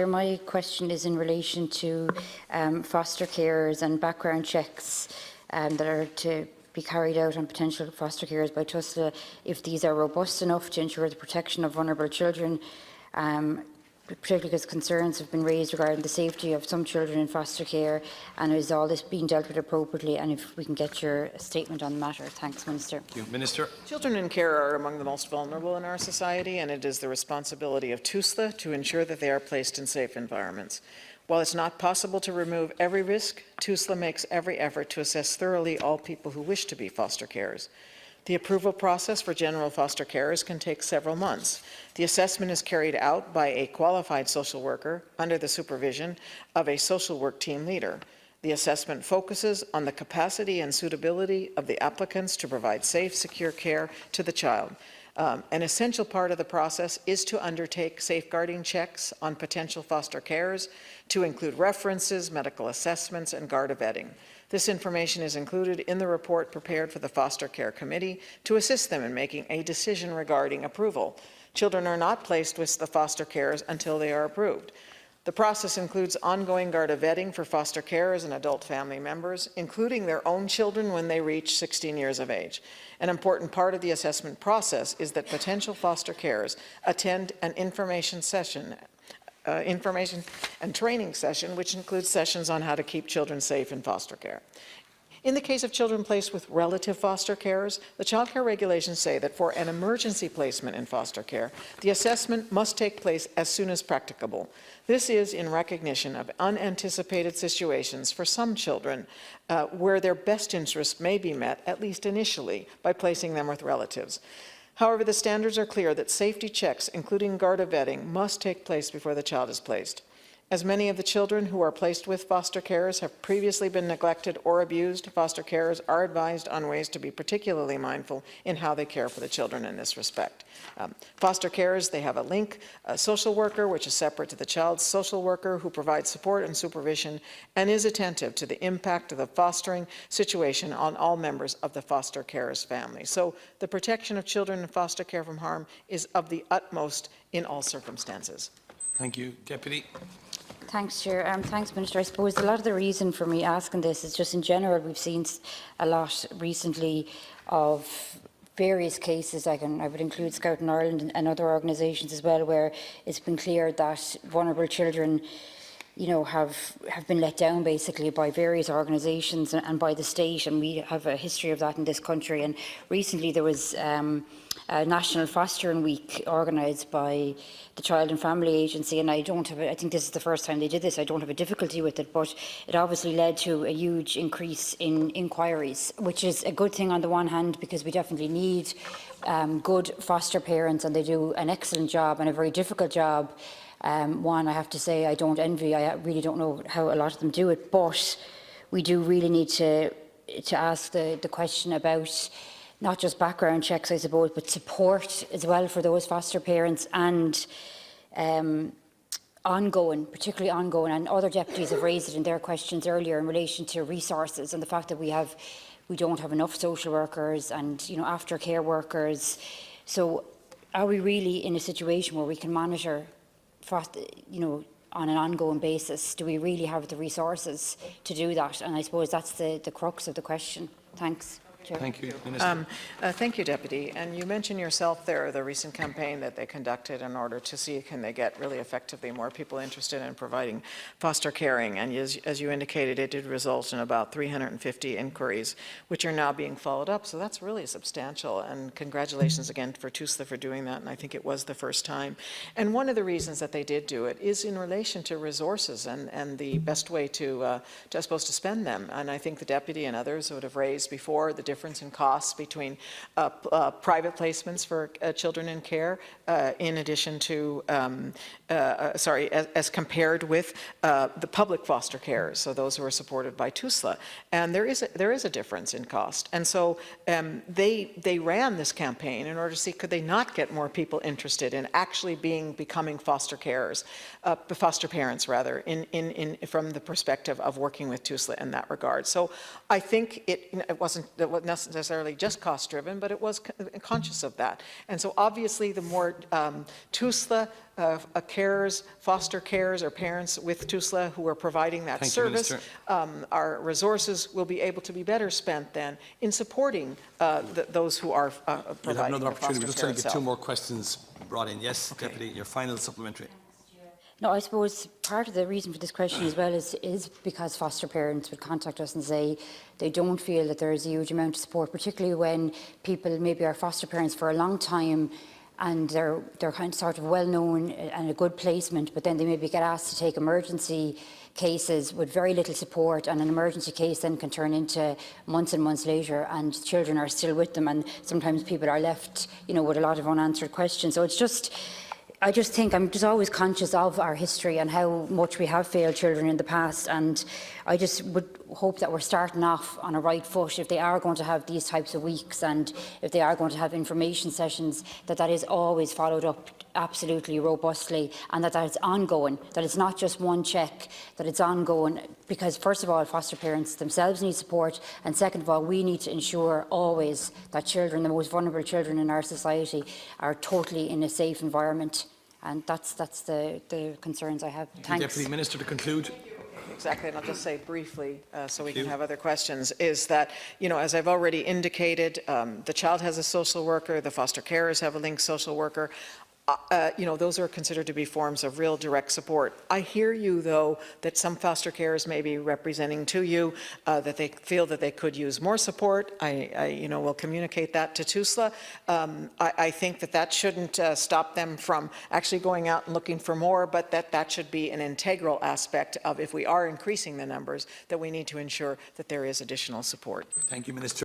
My question is in relation to foster carers and background checks that are to be carried out on potential foster carers by TUSLA, if these are robust enough to ensure the protection of vulnerable children, particularly because concerns have been raised regarding the safety of some children in foster care, and is all this being dealt with appropriately? And if we can get your statement on the matter. Thanks, Minister. Thank you. Minister. Children in care are among the most vulnerable in our society, and it is the responsibility of TUSLA to ensure that they are placed in safe environments. While it's not possible to remove every risk, TUSLA makes every effort to assess thoroughly all people who wish to be foster carers. The approval process for general foster carers can take several months. The assessment is carried out by a qualified social worker under the supervision of a social work team leader. The assessment focuses on the capacity and suitability of the applicants to provide safe, secure care to the child. An essential part of the process is to undertake safeguarding checks on potential foster carers, to include references, medical assessments, and GARDA vetting. This information is included in the report prepared for the Foster Care Committee to assist them in making a decision regarding approval. Children are not placed with the foster carers until they are approved. The process includes ongoing GARDA vetting for foster carers and adult family members, including their own children when they reach 16 years of age. An important part of the assessment process is that potential foster carers attend an information and training session, which includes sessions on how to keep children safe in foster care. In the case of children placed with relative foster carers, the child care regulations say that for an emergency placement in foster care, the assessment must take place as soon as practicable. This is in recognition of unanticipated situations for some children where their best interests may be met, at least initially, by placing them with relatives. However, the standards are clear that safety checks, including GARDA vetting, must take place before the child is placed. As many of the children who are placed with foster carers have previously been neglected or abused, foster carers are advised on ways to be particularly mindful in how they care for the children in this respect. Foster carers, they have a link, a social worker, which is separate to the child's social worker, who provides support and supervision and is attentive to the impact of the fostering situation on all members of the foster carer's family. So the protection of children in foster care from harm is of the utmost in all circumstances. Thank you. Deputy. Thanks, Chair. Thanks, Minister. I suppose a lot of the reason for me asking this is just in general, we've seen a lot recently of various cases. I would include Scouting Ireland and other organisations as well, where it's been clear that vulnerable children, have been let down basically by various organisations and by the state, and we have a history of that in this country. And recently there was a National Fostering Week organised by the Child and Family Agency, and I think this is the first time they did this. I don't have a difficulty with it, but it obviously led to a huge increase in inquiries, which is a good thing on the one hand, because we definitely need good foster parents, and they do an excellent job and a very difficult job. One, I have to say, I don't envy. I really don't know how a lot of them do it, but we do really need to ask the question about not just background checks, I suppose, but support as well for those foster parents, and particularly ongoing, and other deputies have raised it in their questions earlier in relation to resources and the fact that we don't have enough social workers and aftercare workers. So are we really in a situation where we can monitor on an ongoing basis? Do we really have the resources to do that? And I suppose that's the crux of the question. Thanks. Chair. Thank you, Minister. Thank you, Deputy. And you mentioned yourself there the recent campaign that they conducted in order to see can they get really effectively more people interested in providing foster caring. And as you indicated, it did result in about 350 inquiries, which are now being followed up. So that's really substantial. And congratulations again for TUSLA for doing that. And I think it was the first time. And one of the reasons that they did do it is in relation to resources and the best way to I suppose, to spend them. And I think the Deputy and others would have raised before the difference in costs between private placements for children in care, in addition to, as compared with the public foster carers, so those who are supported by TUSLA. And there is a difference in cost. And so they ran this campaign in order to see could they not get more people interested in actually becoming foster carers, foster parents rather, from the perspective of working with TUSLA in that regard. So I think it wasn't necessarily just cost-driven, but it was conscious of that. And so obviously the more TUSLA carers, foster carers, or parents with TUSLA who are providing that Thank you, service, Minister. our resources will be able to be better spent then in supporting those who are You'll have providing another the opportunity. foster We're just care trying to get itself. two more questions brought in. Yes, Deputy, your final supplementary. No, I suppose part of the reason for this question as well is because foster parents would contact us and say they don't feel that there is a huge amount of support, particularly when people maybe are foster parents for a long time and they're kind of sort of well known and a good placement, but then they maybe get asked to take emergency cases with very little support, and an emergency case then can turn into months and months later, and children are still with them, and sometimes people are left, you know, with a lot of unanswered questions. So it's just, I just think I'm just always conscious of our history and how much we have failed children in the past, and I just would hope that we're starting off on a right foot if they are going to have these types of weeks and if they are going to have information sessions, that is always followed up absolutely robustly, and that it's ongoing, that it's not just one check, that it's ongoing, because first of all foster parents themselves need support, and second of all we need to ensure always that children, the most vulnerable children in our society, are totally in a safe environment, and that's the concerns I have. Thanks. Deputy Minister, to conclude. Exactly, and I'll just say briefly, so we can have other questions, is that, you know, as I've already indicated, the child has a social worker, the foster carers have a linked social worker. You know, those are considered to be forms of real direct support. I hear you, though, that some foster carers may be representing to you that they feel that they could use more support. I you know, will communicate that to TUSLA. I think that shouldn't stop them from actually going out and looking for more, but that should be an integral aspect of, if we are increasing the numbers, that we need to ensure that there is additional support. Thank you, Minister.